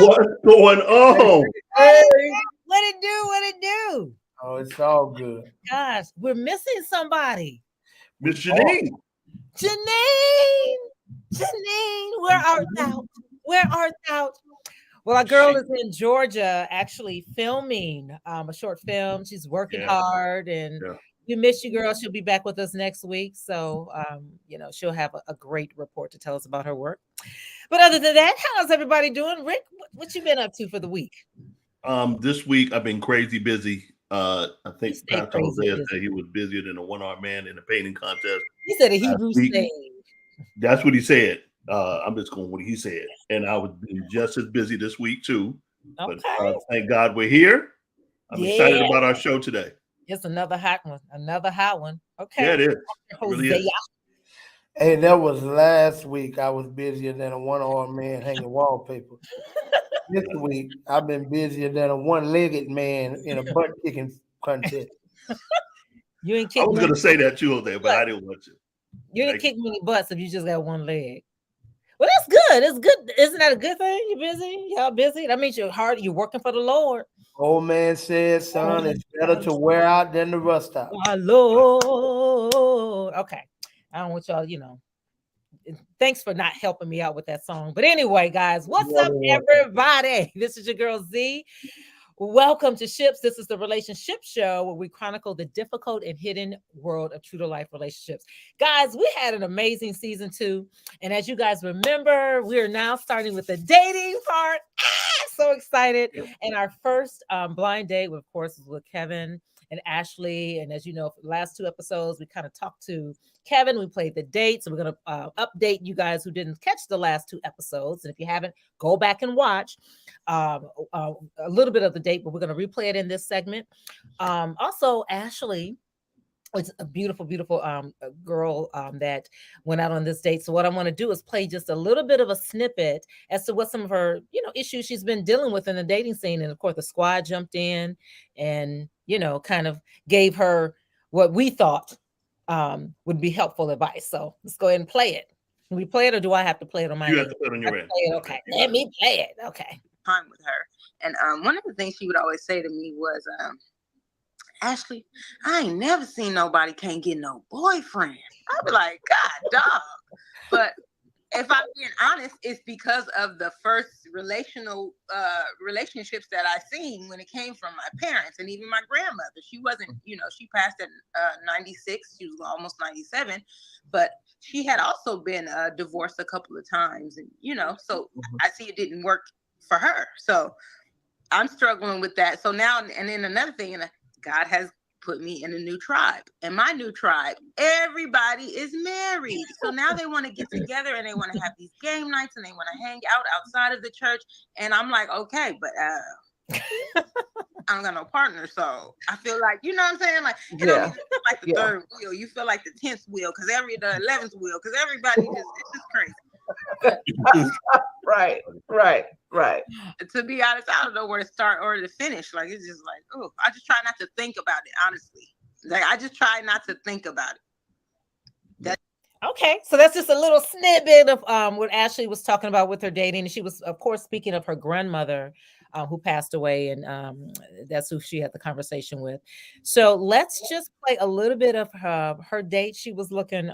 What's going on? Hey, what it do? What it do? Oh, it's all good. Gosh, we're missing somebody. Miss Janine. Janine, Janine, where art thou? Where art thou? Well, our girl is in Georgia actually filming a short film. She's working hard and we miss you, girl. She'll be back with us next week. So, she'll have a great report to tell us about her work. But other than that, how's everybody doing? Rick, what you been up to for the week? This week I've been crazy busy. I think Pastor Hosea busy. said he was busier than a one-armed man in a painting contest. He said a Hebrew stage. That's what he said. I'm just going with what he said. And I was just as busy this week too. Okay. But thank God we're here. I'm excited about our show today. It's another hot one. Another hot one. Okay. Yeah, it is. Hosea. Really is. Hey, that was last week. I was busier than a one-armed man hanging wallpaper. This week, I've been busier than a one-legged man in a butt-kicking contest. You ain't I was going to say that too, there, but I didn't want to. You didn't kick many butts if you just got one leg. Well, that's good. It's good. Isn't that a good thing? You're busy. Y'all busy. That means you're hard. You're working for the Lord. Old man said, son, it's better to wear out than to rust out. My Lord. Okay. I don't want y'all, thanks for not helping me out with that song. But anyway, guys, what's up, everybody? This is your girl Z. Welcome to Ships. This is the relationship show where we chronicle the difficult and hidden world of true to life relationships. Guys, we had an amazing season 2. And as you guys remember, we are now starting with the dating part. So excited. And our first blind date, of course, was with Kevin and Ashley. And as you know, for the last 2 episodes, we kind of talked to Kevin. We played the date. So we're going to update you guys who didn't catch the last 2 episodes. And if you haven't, go back and watch a little bit of the date, but we're going to replay it in this segment. Also, Ashley is a beautiful, beautiful girl that went out on this date. So what I want to do is play just a little bit of a snippet as to what some of her, issues she's been dealing with in the dating scene. And of course, the squad jumped in and, kind of gave her what we thought would be helpful advice. So let's go ahead and play it. Can we play it or do I have to play it on my end? You have to play it on your end. Okay. Let me play it. Okay. Time with her. And one of the things she would always say to me was, Ashley, I ain't never seen nobody can't get no boyfriend. I'd be like, God, dog. But if I'm being honest, it's because of the first relationships that I seen when it came from my parents and even my grandmother. She wasn't, she passed at 96. She was almost 97, but she had also been divorced a couple of times. And, so I see it didn't work for her. So I'm struggling with that. So now, and then another thing, God has put me in a new tribe. And my new tribe, everybody is married. So now they want to get together and they want to have these game nights and they want to hang out outside of the church. And I'm like, okay, but I don't got no partner. So I feel like, you know what I'm saying? Like, it don't even feel like the third wheel. You feel like the 10th wheel because the 11th wheel because everybody it's just crazy. Right. To be honest, I don't know where to start or to finish. Like, it's just like, oh, I just try not to think about it, honestly. Like, I just try not to think about it. Okay, so that's just a little snippet of what Ashley was talking about with her dating. And she was, of course, speaking of her grandmother who passed away. And that's who she had the conversation with. So let's just play a little bit of her date. She was looking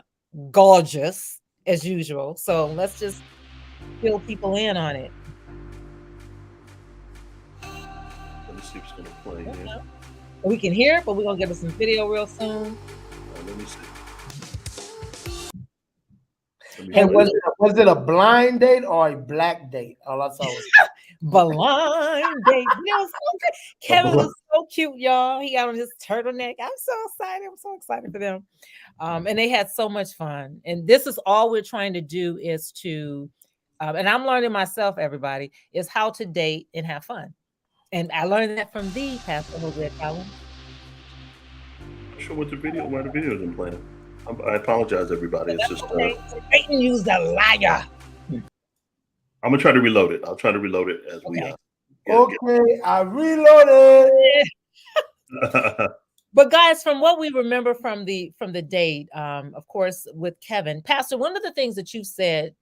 gorgeous as usual. So let's just fill people in on it. Let me see what's going to play here. We can hear it, but we're going to get us some video real soon. Let me see. And was it a blind date or a black date? All I saw was blind date. Kevin was so cute, y'all. He got on his turtleneck. I'm so excited. I'm so excited for them. And they had so much fun. And this is all we're trying to do is to, and I'm learning myself, everybody, is how to date and have fun. And I learned that from the Pastor Hosea Collins. I'm sure why the video isn't playing. I apologize, everybody. It's just Satan used a liar. I'm gonna try to reload it. I'll try to reload it as we. I reloaded. But guys, from what we remember from the date, of course, with Kevin, Pastor, one of the things that you said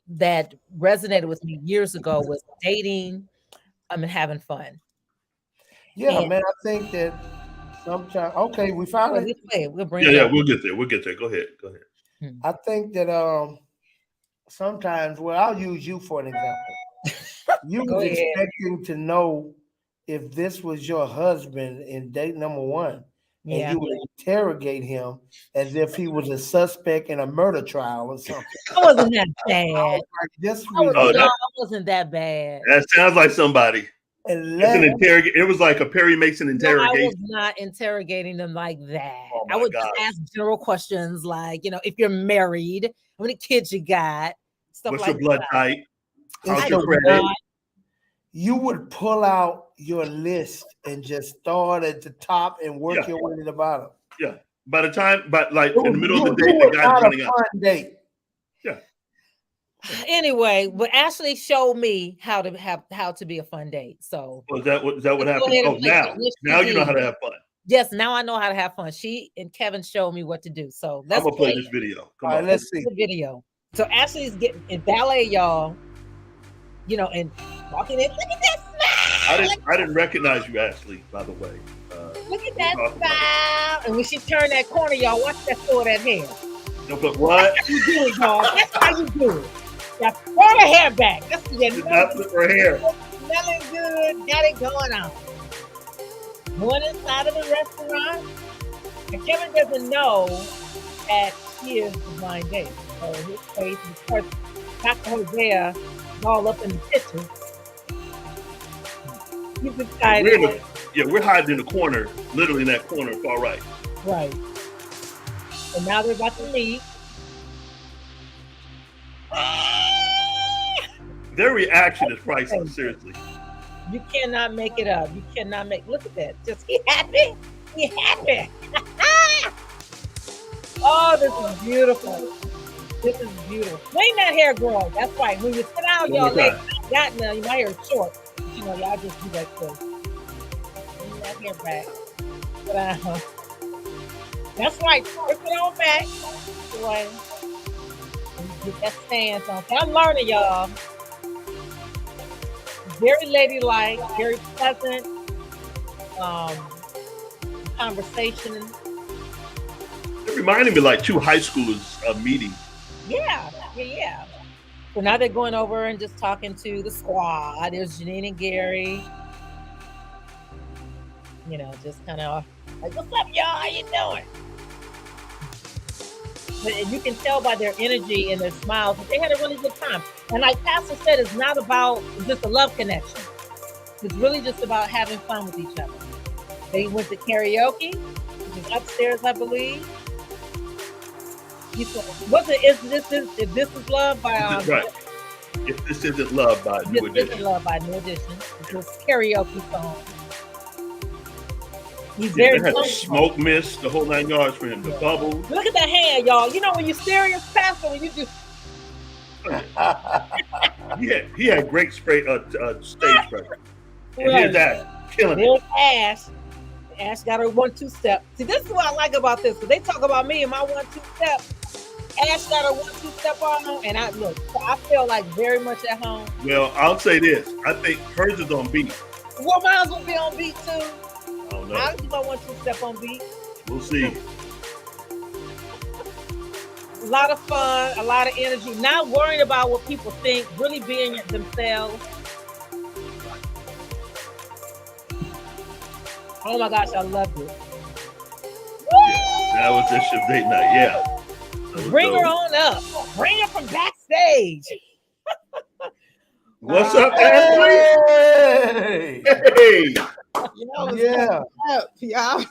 that resonated with me years ago was dating and having fun. Yeah, And man. I think that sometimes. Okay, we well, found it. this way, we'll bring Yeah, it yeah, up. we'll get there. We'll get there. Go ahead. Go ahead. I think that sometimes. Well, I'll use you for an example. You Go was ahead. expecting to know if this was your husband in date number one, and Yeah. you would interrogate him as if he was a suspect in a murder trial or something. I wasn't that I bad. was like, this I was, was Oh, no, that I wasn't that bad. that sounds like somebody. It's an 11. It was like a Perry Mason No, I interrogation. was not interrogating them like that. Oh I my would gosh. just ask general questions like, if you're married, how many kids you got, stuff What's like your blood that. type? How's It's your the credit? one you would pull out your list and just start at the top and work Yeah. your way to the bottom. Yeah. By the time, but like It in was, the middle of you, the you date, were the guy's not a running out. fun date. Yeah. Anyway, but Ashley showed me how to be a fun date. So Oh, is that what let's go happened? ahead Oh, and play now some. Yes, now she you know how did. to have fun. Yes, now I know how to have fun. She and Kevin showed me what to do. So I'm let's gonna play play this video. Come All right, on. let's see. the video. So Ashley's getting in ballet, y'all. And walking in. Look at that smile. I didn't recognize you, Ashley, by the way. Look at we'll that talk about it. smile. And when she turned that corner, y'all, watch that throw that hair. No, but what? You do it, y'all. That's how you do it. Now throw the hair back. That's the Did not flip her hair. smelling good. Got it going on. Going inside of the restaurant. And Kevin doesn't know that she is the blind date. So his face is first. Dr. Hosea is all up in the kitchen. He's excited. We're hiding in the corner, literally in that corner, far right. Right. And now they're about to leave. Their reaction is priceless, seriously. You cannot make it up. You cannot look at that. Just he happy. He happy. Oh, this is beautiful. This is beautiful. When that hair grow, that's right. When you sit down, y'all late, got now my hair is short. But y'all just do that too. Bring that hair back. Sit down. That's right. Put it on back. Away. Get that stance on. I'm learning, y'all. Very ladylike, very pleasant conversation. It reminded me like two high schoolers meeting. Yeah. So now they're going over and just talking to the squad. There's Janine and Gary. Just kind of like, what's up, y'all? How you doing? But you can tell by their energy and their smiles that they had a really good time. And like Pastor said, it's not about just a love connection. It's really just about having fun with each other. They went to karaoke, which is upstairs, I believe. He said, If This Is Love by Right. If This Isn't Love by New This Isn't Edition. Love by New Edition. It's a karaoke song. He's They very had the comfortable. smoke mist, the whole 9 yards for him, the bubbles. Look at that hand, y'all. When you're serious, Pastor, when you do. He had great stage presence. And Right. here's that, killing it. There's Ash. Ash got her 1-2 step. See, this is what I like about this. Because they talk about me and my 1-2 step. Ash got her 1-2 step on, and I feel like very much at home. Well, I'll say this. I think hers is on beat. Well, mine will be on beat too. I don't know. I'll do my 1-2 step on beat. We'll see. A lot of fun, a lot of energy. Not worrying about what people think, really being themselves. Oh my gosh, I love it. Yeah, that was this ship date night. Yeah. That was Bring her dope. on up. Bring her from backstage. What's up, Ashley? Hey! Hey. Yeah. Y'all. Girl,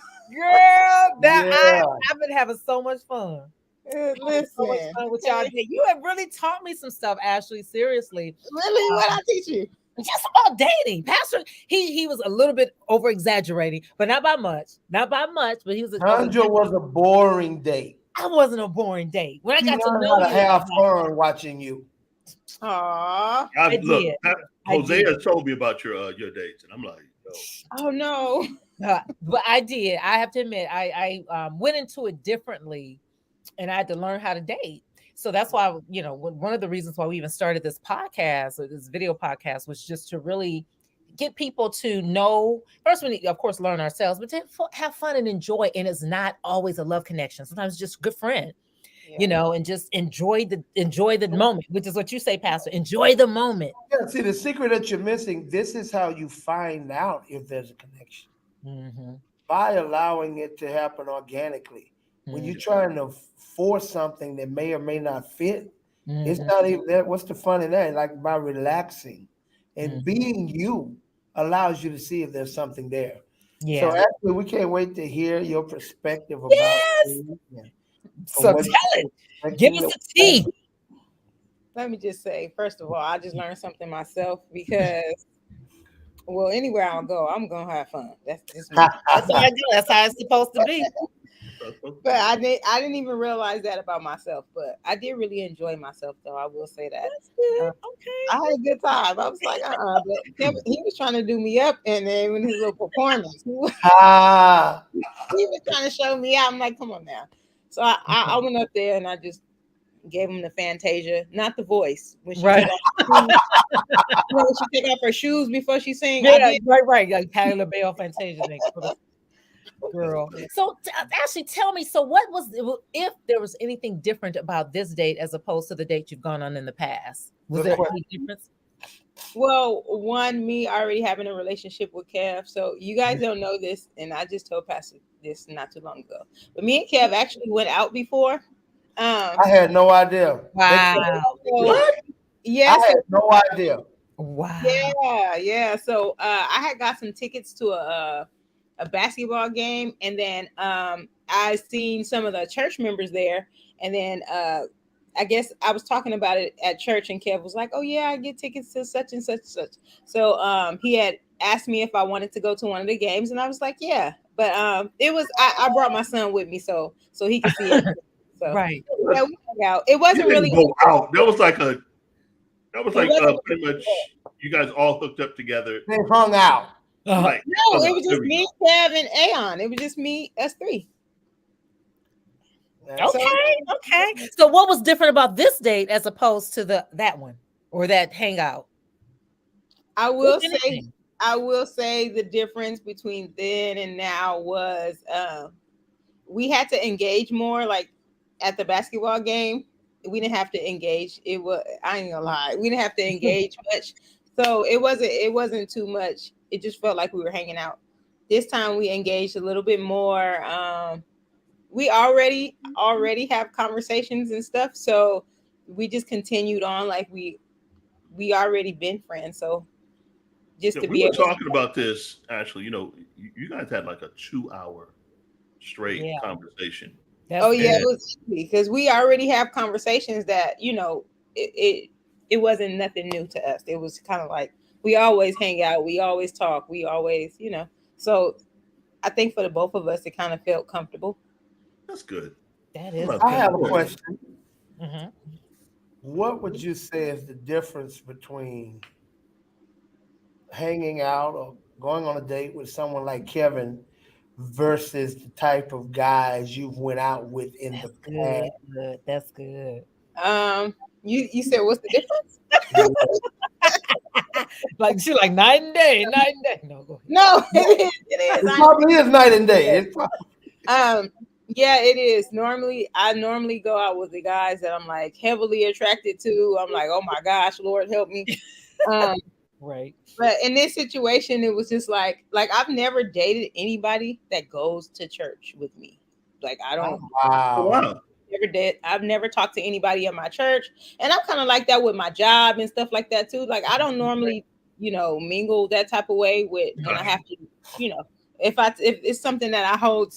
Yeah. I've been having so much fun. So much Listen. fun with y'all today. You have really taught me some stuff, Ashley. Seriously. Really? What I teach you? Just about dating. Pastor, he was a little bit over exaggerating, but not by much. Not by much, but he was Tanja was a boring date. I wasn't a boring date. When I She got to learned know how to you, have fun watching you. Aw. Look, did. Hosea told me about your dates, and I'm like, yo. Oh no. but I did. I have to admit, I went into it differently, and I had to learn how to date. So that's why, one of the reasons why we even started this podcast or this video podcast was just to really get people to know. First, we need, of course, learn ourselves, but to have fun and enjoy. And it's not always a love connection. Sometimes it's just a good friend, and just enjoy the moment, which is what you say, Pastor. Enjoy the moment. Yeah, see, the secret that you're missing, this is how you find out if there's a connection. By allowing it to happen organically. When you're trying to force something that may or may not fit, it's not even that. What's the fun in that? Like by relaxing and being you allows you to see if there's something there. Yeah. So actually, we can't wait to hear your perspective about it. So tell it. Give us the tea. Let me just say, first of all, I just learned something myself because, well, anywhere I'll go, I'm gonna have fun. That's just me. That's what I do. That's how it's supposed to be. But I didn't even realize that about myself. But I did really enjoy myself, though. I will say that. Okay. I had a good time. I was like, But he was trying to do me up, and then when his little performance, he was trying to show me out. I'm like, come on now. So I went up there and I just gave him the Fantasia, not the voice. When she took off her shoes before she sang. Yeah, right. Like Patti LaBelle Fantasia thing. Girl. So actually tell me, so what was, if there was anything different about this date as opposed to the date you've gone on in the past? Was there any difference? Well, one, me already having a relationship with Kev. So you guys don't know this, and I just told Pastor this not too long ago. But me and Kev actually went out before. I had no idea. Wow. What? Yeah. I had no idea. Wow. Yeah. So I had got some tickets to a basketball game, and then I seen some of the church members there, and then I guess I was talking about it at church, and Kev was like, "Oh yeah, I get tickets to such and such." So he had asked me if I wanted to go to one of the games, and I was like, "Yeah." But it was I brought my son with me so he could see it. So, right. Yeah, we hung out. It wasn't really go out. That was like pretty much you guys all hooked up together. They hung out. Like, no, it was just me, Kev, and Aeon. It was just me, us three. Okay. So what was different about this date as opposed to that one or that hangout? I will say the difference between then and now was we had to engage more. Like at the basketball game, we didn't have to engage. I ain't gonna lie, we didn't have to engage much. So it wasn't too much. It just felt like we were hanging out. This time we engaged a little bit more. We already have conversations and stuff. So we just continued on like we already been friends. So just to be able talking about this, Ashley, you guys had like a 2-hour straight conversation. It was because we already have conversations that, it wasn't nothing new to us. It was kind of like, we always hang out. We always talk. We always, so I think for the both of us, it kind of felt comfortable. That's good. That is. I have a question. Mm-hmm. What would you say is the difference between hanging out or going on a date with someone like Kevin versus the type of guys you've went out with in the past? Good. That's good. You said what's the difference? Like she like night and day. No, go ahead. No, it is. It probably is night and day. Yeah, it is. I normally go out with the guys that I'm like heavily attracted to. I'm like, oh my gosh, Lord help me. Right. But in this situation, it was just like I've never dated anybody that goes to church with me. Like I don't. Wow. Never did. I've never talked to anybody in my church, and I'm kind of like that with my job and stuff like that too. Like I don't normally, mingle that type of way with, and I have to, if it's something that I hold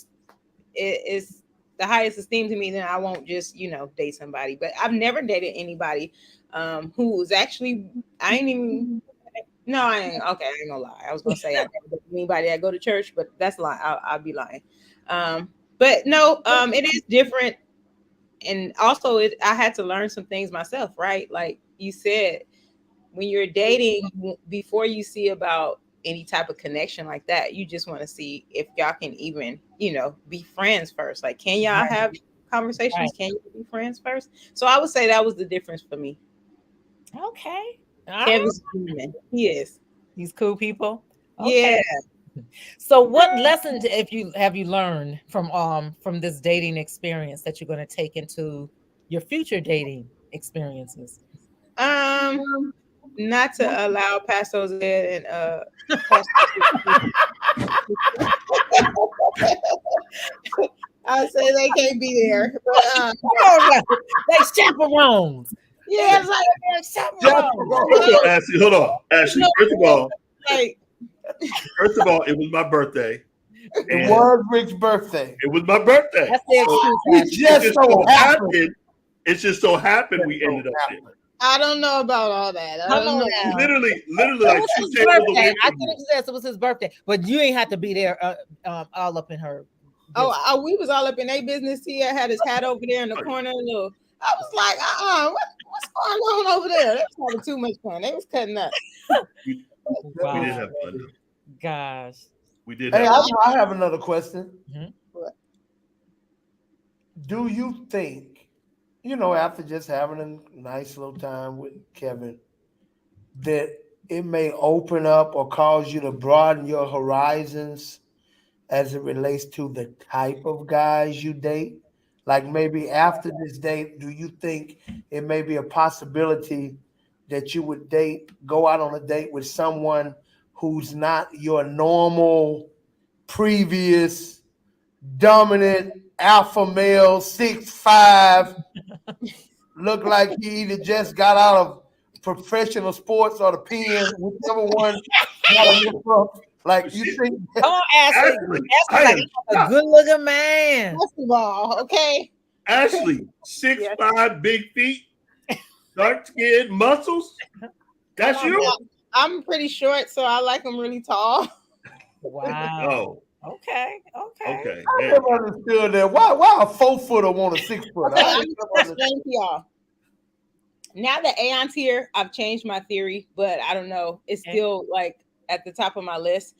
is the highest esteem to me, then I won't just, date somebody. But I've never dated anybody who was actually, I ain't gonna lie. I was gonna say I never dated anybody that go to church, but that's lying. I'll be lying. But no, it is different. And also I had to learn some things myself, right? Like you said, when you're dating, before you see about any type of connection like that, you just want to see if y'all can even, be friends first. Like, can y'all have conversations. Right. Can you be friends first? So I would say that was the difference for me. Okay. All Kevin's human. He is. These cool people. Okay. Yeah. So what lessons if you have you learned from this dating experience that you're going to take into your future dating experiences? Not to allow Pastor's Ed and Pastor I say they can't be there. But Come on now. They chaperones. yeah, it's like They're chaperones. Hold on, Ashley. Hold on, Ashley. like First of all, it was my birthday. It And was Rick's birthday. it was my birthday. That's the excuse. It just so happened. It just so happened we ended up there. I don't know about all that. I Come don't on know. now. Literally It like was 2 his tables birthday. away I from could you. have said it was his birthday, but you ain't have to be there all up in her. Oh, we was all up in their business. He had his hat over there in the corner. Look, I was like, what's going on over there? They was having too much fun. They was cutting up. We Wow. did have fun. Though. Gosh. We did Hey, have fun. I have another question. Mhm. What? Do you think, after just having a nice little time with Kevin, that it may open up or cause you to broaden your horizons as it relates to the type of guys you date? Like maybe after this date, do you think it may be a possibility that you would go out on a date with someone who's not your normal, previous, dominant alpha male, 6'5", look like he either just got out of professional sports or the pen, whichever one got him from. Like you think Come on, Ashley. Ashley, like, a good looking man. First of all, okay. Ashley, 6'5", big feet, dark skin, muscles. That's you? I'm pretty short, so I like them really tall. Wow. Oh, Okay. okay. I never understood that. Why a 4-footer want a 6-footer? Okay, I'm just explaining to y'all. Now that Aeon's here, I've changed my theory, but I don't know. It's still like at the top of my list.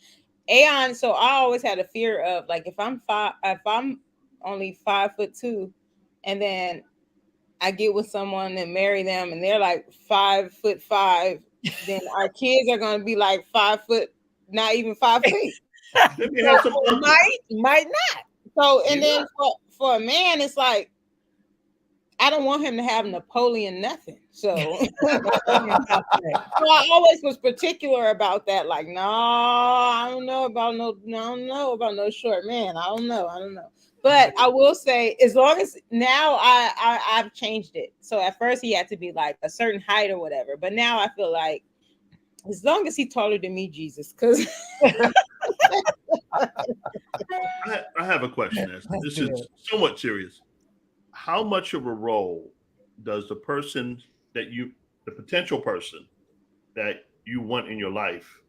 Aeon, so I always had a fear of like if I'm only 5'2", and then I get with someone and marry them, and they're like 5'5", then our kids are gonna be like 5 foot, not even 5 feet. Let me have some Might not. So and then for a man, it's like I don't want him to have Napoleon nothing. So, so I always was particular about that. Like, no, I don't know about no short man. I don't know. But I will say, as long as now I've changed it. So at first he had to be like a certain height or whatever. But now I feel like as long as he's taller than me, Jesus, because I have a question. This is somewhat serious. How much of a role does the potential person that you want in your life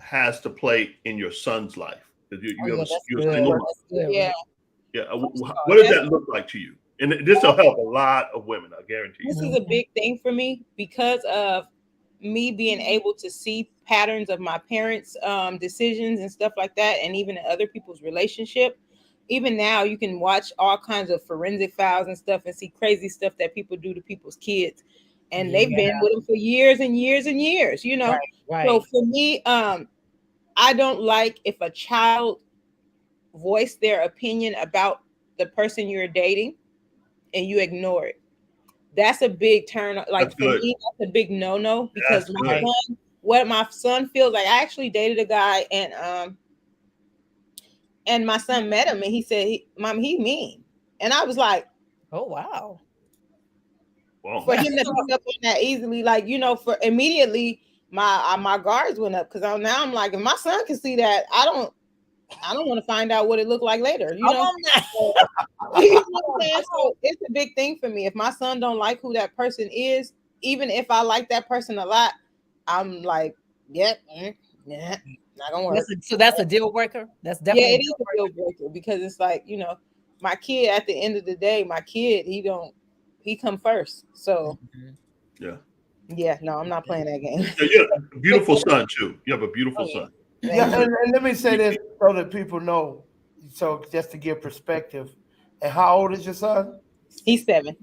has to play in your son's life? yeah. What does that look like to you? And this will help a lot of women, I guarantee you. This is a big thing for me because of me being able to see patterns of my parents' decisions and stuff like that, and even in other people's relationship. Even now, you can watch all kinds of forensic files and stuff and see crazy stuff that people do to people's kids. And they've been with them for years and years and years, Right. So for me, I don't like if a child voiced their opinion about the person you're dating and you ignore it. That's a big turn. Like for me, that's a big no-no because what my son feels like, I actually dated a guy and my son met him and he said, Mom, he mean. And I was like, oh, wow. For him to pick up on that easily, like, for immediately my guards went up because now I'm like, if my son can see that, I don't want to find out what it looked like later. You know what I'm saying? So it's a big thing for me. If my son don't like who that person is, even if I like that person a lot, I'm like, yep, not gonna work. So that's a deal breaker. That's definitely it is a deal breaker because it's like, my kid at the end of the day, he come first. So no, I'm not playing that game. You have a beautiful son too. You have a beautiful son. Yeah, and let me say this so that people know. So just to give perspective, And how old is your son? He's 7.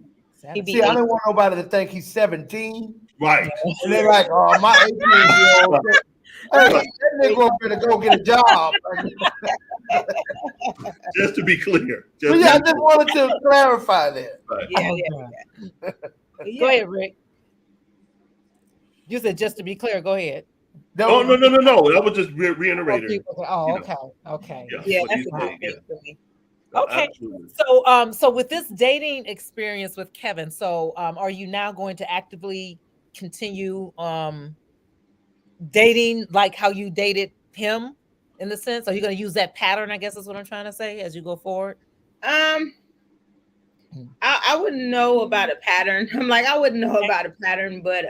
He be See, I 8. don't want nobody to think he's 17. Right. And they're like, oh, my 18-year-old. Hey, that nigga gonna go get a job. Just to be clear. But yeah, I just wanted to clarify that. Right. Yeah. Go ahead, Rick. You said just to be clear. Go ahead. No. That was just reiterating. Oh, okay. Yeah, what that's you a said, good thing for me. Okay. Absolutely. So with this dating experience with Kevin, so are you now going to actively continue dating like how you dated him in the sense? Are you going to use that pattern? I guess is what I'm trying to say as you go forward. I wouldn't know about a pattern. I'm like, I wouldn't know about a pattern, but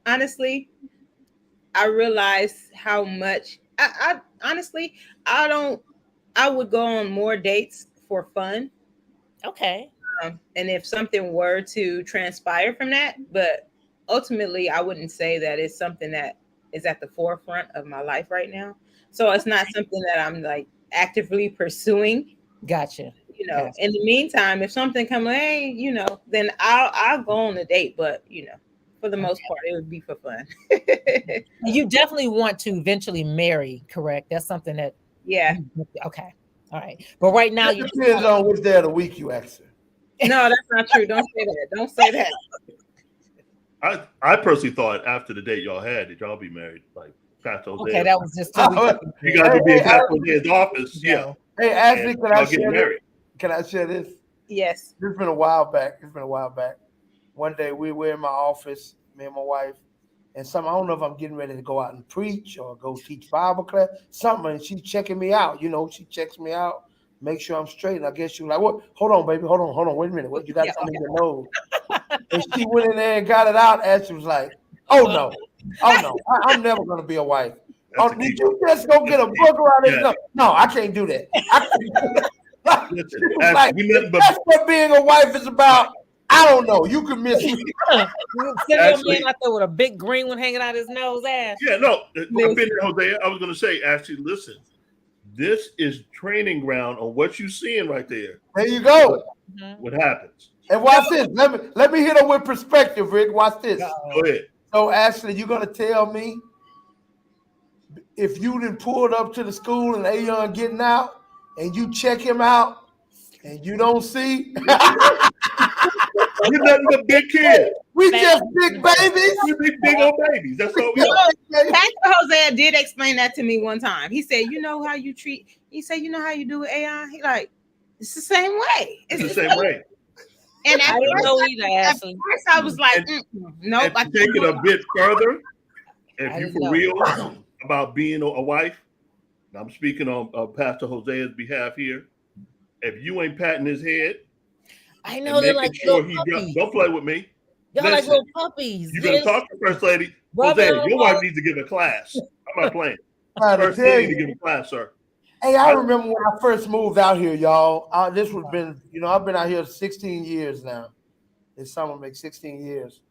honestly, I realize how much I honestly I would go on more dates for fun. Okay. And if something were to transpire from that, but ultimately I wouldn't say that it's something that is at the forefront of my life right now. So it's not something that I'm like actively pursuing. Gotcha. You know, in the meantime, if something comes, hey, you know, then I'll go on a date. But you know, for the most part, it would be for fun. You definitely want to eventually marry, correct? That's something that. Yeah. Okay. All right. But right now, It depends on which day of the week you ask her. No, that's not true. Don't say that. Don't say that. I personally thought after the date y'all had that y'all be married, like Pastor Jose. Okay, that was just 2 weeks ago. You guys would be in Pastor Jose's office. Yeah. Hey, Ashley, can I share married. Can I share this? Yes. This has been a while back. One day we were in my office, me and my wife, and I don't know if I'm getting ready to go out and preach or go teach Bible class, something, and she's checking me out. You know, she checks me out, make sure I'm straight. And I guess she was like, what? Hold on, baby. Hold on. Wait a minute. What? You got something in your nose. And she went in there and got it out, and she was like, oh, no. I'm never going to be a wife. Did you just go get a book around this? No, I can't do that. Listen, like, that's what being a wife is about. I don't know. You could miss me. Man out there with a big green one hanging out his nose ass. Yeah, no. I've been there, Jose. I was going to say, actually, listen. This is training ground on what you're seeing right there. There you go. What happens? And watch this. Let me hit her with perspective, Rick. Watch this. Go ahead. So, Ashley, you're going to tell me if you done pulled up to the school and Ayon getting out and you check him out and you don't see. You're nothing but big kids. We just big babies. We big old babies. That's all we are. Pastor Jose did explain that to me one time. He said, you know how you treat, he said, you know how you do with AI? He like, it's the same way. It's the same way. And at first I was like, no. To take it a bit further, if you for real about being a wife, and I'm speaking on Pastor Jose's behalf here, if you ain't patting his head, I know they're like little puppies. Don't play with me. Y'all like little puppies. You better talk to First Lady. Jose, your wife needs to give a class. I'm not playing. First Lady to give a class, sir. Hey, I remember when I first moved out here, y'all. This would have been, I've been out here 16 years now. This summer makes 16 years.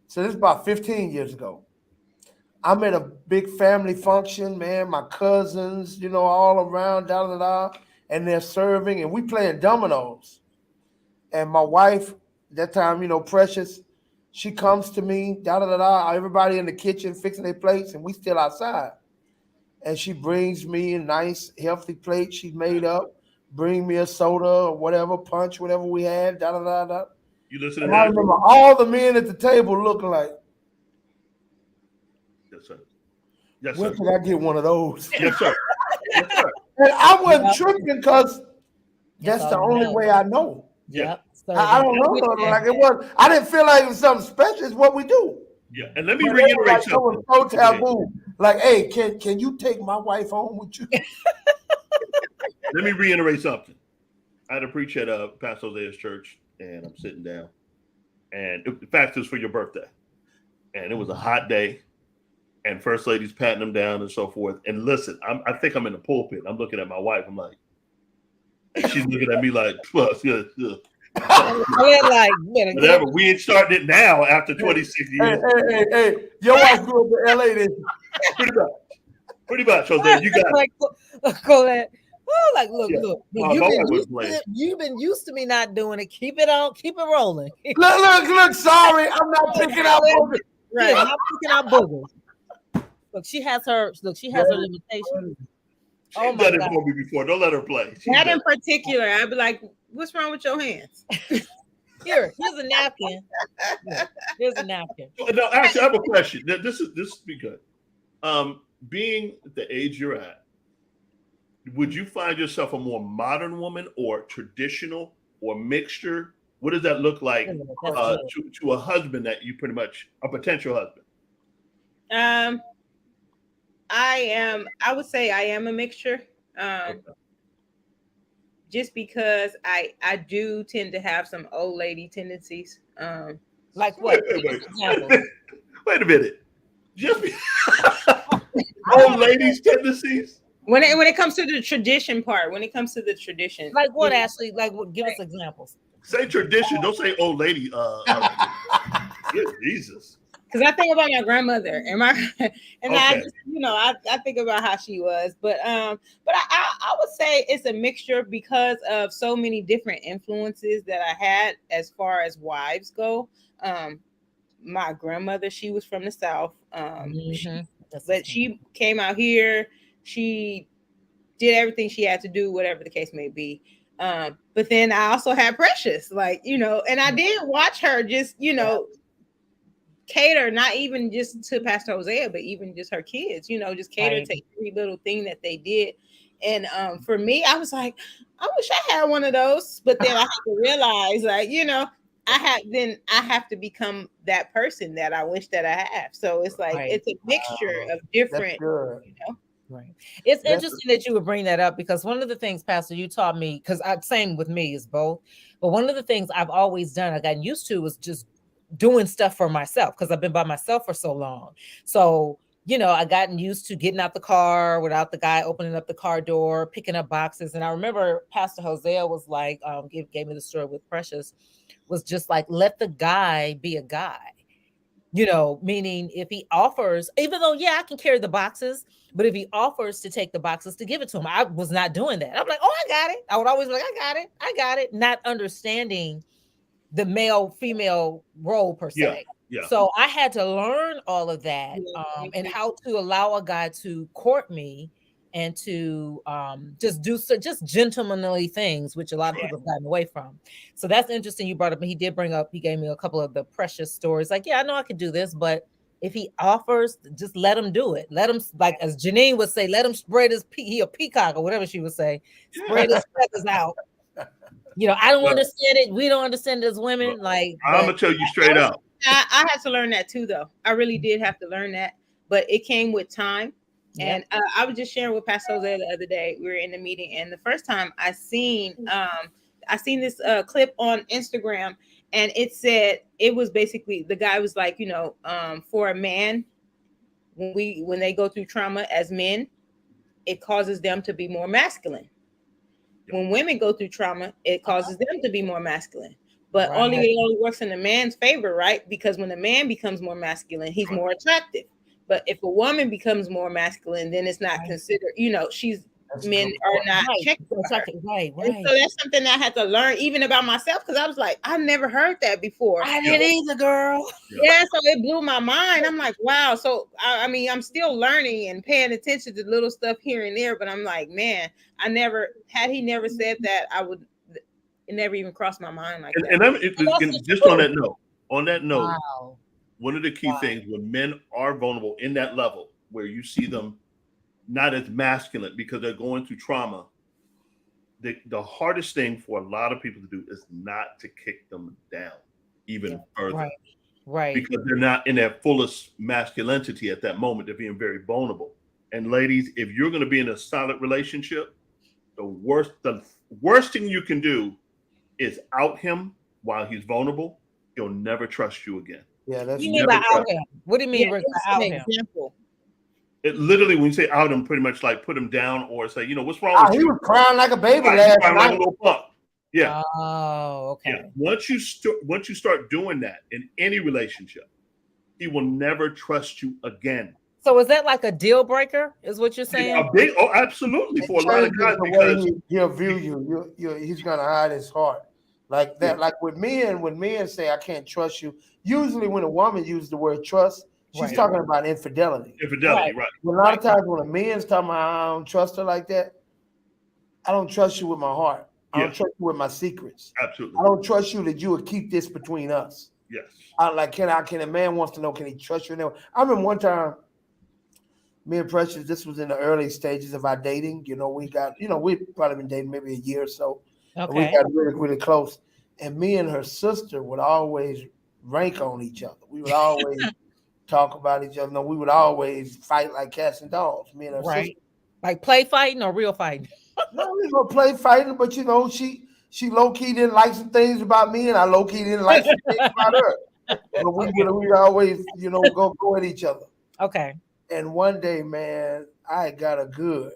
So this is about 15 years ago. I'm at a big family function, man. My cousins, all around, and they're serving, and we playing dominoes. And my wife, that time, Precious, she comes to me, everybody in the kitchen fixing their plates, and we still outside. And she brings me a nice, healthy plate she made up, bring me a soda or whatever, punch, whatever we had, You listen to that? I remember all the men at the table looking like, yes, sir. Yes, where sir. can I get one of those? Yes, sir. Yes, sir. And I wasn't tripping because that's the only way I know. Yep. I don't know. Like it was. I didn't feel like it was something special. It's what we do. Yeah, and let me reiterate something. It was so taboo. Like, hey, can you take my wife home with you? Let me reiterate something. I had a preach at Pastor Jose's church, and I'm sitting down. And in fact, it was for your birthday. And it was a hot day. And First Lady's patting them down and so forth. And listen, I think I'm in the pulpit. I'm looking at my wife. I'm like, she's looking at me like, yeah. Whatever. We ain't starting it now after 26 years. Hey. Your wife grew up in LA, then. Pretty much, Jose. You got it. Colette. Oh, like look, Yeah. look. My wife was playing. You've been used to me not doing it. Keep it on, keep it rolling. Look, sorry. I'm not picking out boogers. Right, not picking out boogers. Look, she has her limitations. She's Oh my done it God. for me before. Don't let her play. She's That done in particular, I'd be like, "What's wrong with your hands?" Here's a napkin. Yeah, here's a napkin. No, actually, I have a question. This is be good. Being the age you're at, would you find yourself a more modern woman or traditional or mixture? What does that look like to a husband that you pretty much a potential husband? I would say I am a mixture. Just because I do tend to have some old lady tendencies. Like what? Wait a minute. Just be old ladies tendencies. When it comes to the tradition part, like what, Ashley? Like what? Give us examples. Say tradition. Don't say old lady. Jesus. Because I think about my grandmother and Okay. I just, I think about how she was, but I would say it's a mixture because of so many different influences that I had as far as wives go. My grandmother, she was from the South, but she came out here. She did everything she had to do, whatever the case may be. But then I also had Precious, and I did watch her just, cater, not even just to Pastor Hosea, but even just her kids, just cater to every little thing that they did. And for me, I was like, I wish I had one of those. But then I had to realize, I have to become that person that I wish that I have. So it's like it's a mixture of different, Right. It's interesting that you would bring that up because one of the things, Pastor, you taught me, because same with me is both. But one of the things I've always done, I got used to, was just doing stuff for myself because I've been by myself for so long. So, I gotten used to getting out the car without the guy opening up the car door, picking up boxes. And I remember Pastor Hosea was like, gave me the story with Precious, was just like, let the guy be a guy. Meaning if he offers, even though, I can carry the boxes, but if he offers to take the boxes, to give it to him. I was not doing that. I'm like, oh, I got it. I would always be like, I got it. Not understanding the male-female role per se. Yeah. So I had to learn all of that and how to allow a guy to court me and to just do just gentlemanly things, which a lot of people have gotten away from. So that's interesting. You brought up, and he gave me a couple of the Precious stories. Like, I know I could do this, but if he offers, just let him do it. Let him, like as Janine would say, let him spread his a peacock or whatever she would say, spread his feathers out. I don't understand it. We don't understand it as women. Like, I'm gonna tell you straight up. I had to learn that too, though. I really did have to learn that, but it came with time. And I was just sharing with Pastor Jose the other day. We were in the meeting, and the first time I seen this clip on Instagram, and it was basically, the guy was like, for a man, when they go through trauma as men, it causes them to be more masculine. When women go through trauma, it causes them to be more masculine. But it only works in the man's favor, right? Because when a man becomes more masculine, he's more attractive. But if a woman becomes more masculine, then it's not considered, men are not checking for her. Right. And so that's something that I had to learn even about myself, because I was like, I never heard that before. I didn't either, girl. Yeah, so it blew my mind. I'm like, wow. So I'm still learning and paying attention to little stuff here and there, but I'm like, man, had he never said that, it never even crossed my mind like that. And just on that note, wow. One of the key things when men are vulnerable in that level where you see them not as masculine because they're going through trauma, the hardest thing for a lot of people to do is not to kick them down even further. Right. Because they're not in their fullest masculinity at that moment. They're being very vulnerable. And ladies, if you're going to be in a solid relationship, the worst thing you can do is out him while he's vulnerable. He'll never trust you again. Yeah, that's you mean by out him. What do you mean by out him? Example. It literally, when you say out him, pretty much like put him down or say, what's wrong with you? He was crying like a baby last night. Like a little pup. Yeah. Oh, okay. Yeah. Once you start doing that in any relationship, he will never trust you again. So is that like a deal breaker? Is what you're saying? A big, absolutely, for a lot of guys, the way because he'll view you. He's gonna hide his heart like that. Yeah. Like with men, when men say I can't trust you, usually when a woman uses the word trust, she's Right. talking about infidelity. infidelity, right? A lot of times when a man's talking about I don't trust her like that, I don't trust you with my heart. I don't Yeah. trust you with my secrets. Absolutely. I don't trust you that you would keep this between us. Yes. Can a man wants to know, can he trust you? I remember one time, me and Precious, this was in the early stages of our dating. We'd probably been dating maybe a year or so. And we Okay. got really, really close. And me and her sister would always rank on each other. We would always talk about each other. No, we would always fight like cats and dogs. Me and her Right. sister. Like play fighting or real fighting? No, we gonna play fighting, but she low key didn't like some things about me, and I low key didn't like some things about her. But we always go at each other. Okay. And one day, man, I got her good.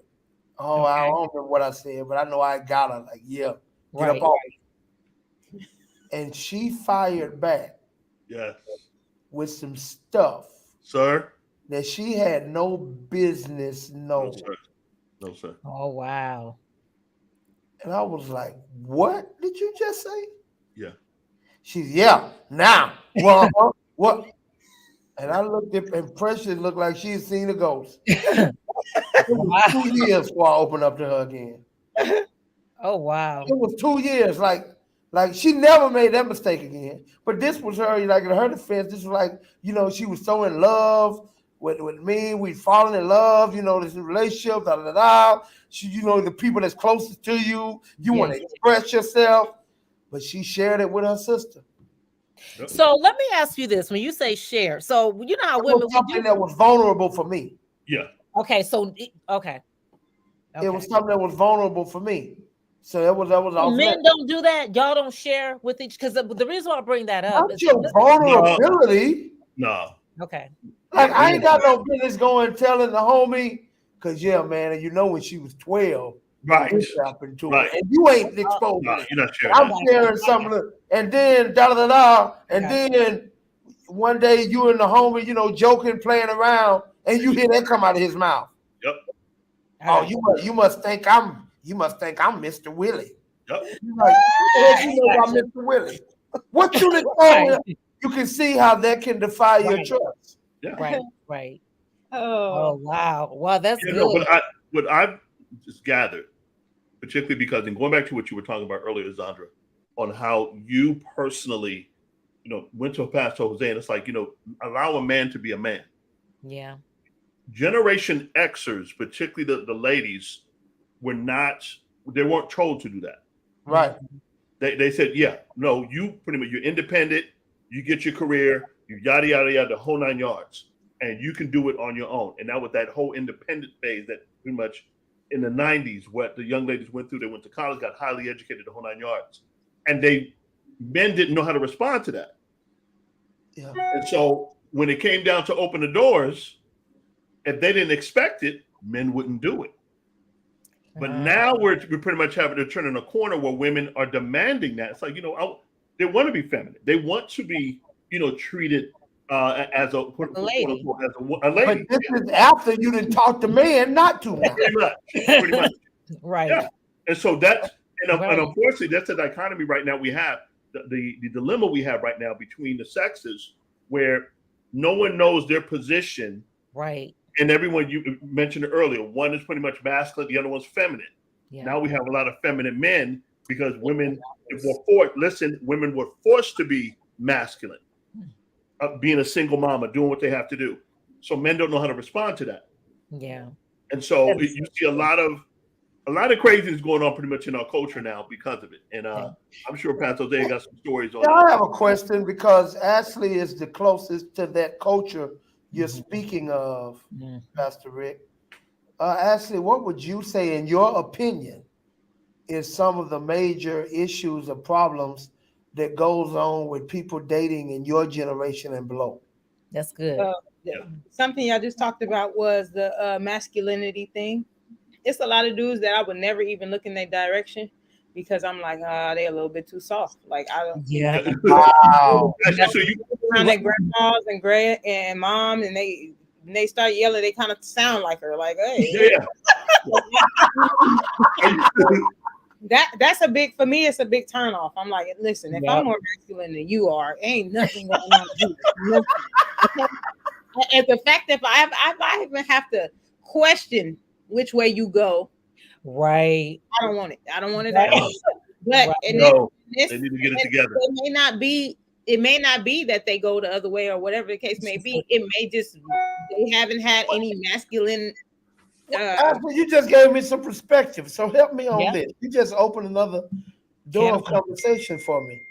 I don't remember what I said, but I know I got her. Like, yeah, get Right. up off me. And she fired back Yes. with some stuff Sir. that she had no business No, knowing. sir. No, sir. Oh wow. And I was like, what did you just say? Yeah. She's, yeah, now. Well, what? And I looked at, and Precious looked like she had seen a ghost. It was 2 years before I opened up to her again. Oh wow. It was 2 years. Like she never made that mistake again. But this was her, like in her defense, this was like, she was so in love with me. We'd fallen in love, this relationship, da da da. She, the people that's closest to you, you want to express yourself. But she shared it with her sister. So let me ask you this: when you say share, so you know how women something that was vulnerable for me. Yeah. Okay. So okay. It was something that was vulnerable for me. So that was men don't do that. Y'all don't share with each, because the reason why I bring that up is your vulnerability. No. Okay. Like I ain't got no business going telling the homie, because man, and when she was 12, right, happened to her, and you ain't exposed. No, you're not sharing. I'm sharing something, and then da da da, and then one day you and the homie, joking, playing around, and you hear that come out of his mouth. Yep. Oh, you must think I'm Mr. Willie. Yep. You're like, you know I'm Mr. Willie. What you told him, you can see how that can defy your trust. Yeah. Right. Oh wow. Wow, that's good. No, what I've just gathered, particularly because, and going back to what you were talking about earlier, Zandra, on how you personally, went to Pastor Jose, and it's like, allow a man to be a man. Yeah. Generation Xers, particularly the ladies, they weren't told to do that. Right. They said, yeah, no, you pretty much, you're independent, you get your career, you yada, yada, yada, the whole 9 yards, and you can do it on your own. And now with that whole independent phase that pretty much in the 90s, what the young ladies went through, they went to college, got highly educated, the whole 9 yards. And men didn't know how to respond to that. Yeah. And so when it came down to open the doors, if they didn't expect it, men wouldn't do it. But now we're pretty much having to turn in a corner where women are demanding that. It's like, they want to be feminine. They want to be, treated as a lady. As a lady. But this is after you didn't talk to man not to. Pretty much. Right. Yeah. And so that's, and unfortunately, that's the dichotomy right now we have, the dilemma we have right now between the sexes, where no one knows their position. Right. And everyone you mentioned earlier, one is pretty much masculine, the other one's feminine. Yeah. Now we have a lot of feminine men because women were forced to be masculine, being a single mama, doing what they have to do. So men don't know how to respond to that. Yeah. And so you see a lot of craziness going on pretty much in our culture now because of it. And I'm sure Pastor Jose got some stories on that. I have a question because Ashley is the closest to that culture you're speaking of, Pastor Rick. Ashley, what would you say, in your opinion, is some of the major issues or problems that goes on with people dating in your generation and below? That's good. Something I just talked about was the masculinity thing. It's a lot of dudes that I would never even look in their direction because I'm like, they're a little bit too soft. Like I don't. Yeah. Wow. Around their grandmas and moms, and they they start yelling, they kind of sound like her. Like, hey, Yeah. that's a big, for me, it's a big turn off. I'm like, listen, if I'm more masculine than you are, ain't nothing going on here. Nothing. Okay? And the fact that I even have to question which way you go, right? I don't want it. I don't want it Right. at all. But Right. and No, this, they need to get it together. It may not be that they go the other way or whatever the case may be. It may just they haven't had any masculine. Ashley, you just gave me some perspective, so help me on Yeah. this. You just opened another door of conversation for me.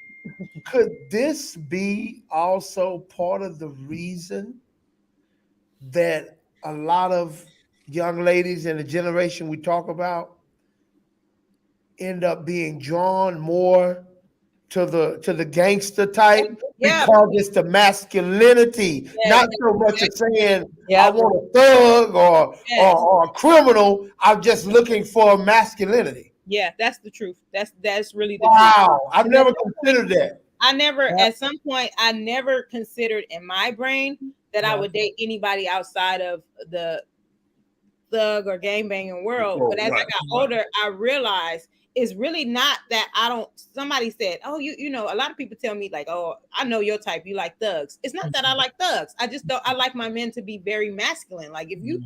Could this be also part of the reason that a lot of young ladies in the generation we talk about end up being drawn more to the gangster type? Yeah. Because it's the masculinity, not so much as saying I want a thug or a criminal. I'm just looking for masculinity. Yeah, that's the truth. That's really the truth. Wow, I've never considered that. I never, at some point, I never considered in my brain that I would date anybody outside of the thug or gangbanging world. But as I got older, I realized it's really not that I don't. Somebody said, "Oh, you know," a lot of people tell me like, "Oh, I know your type. You like thugs." It's not that I like thugs. I just don't. I like my men to be very masculine. Like if you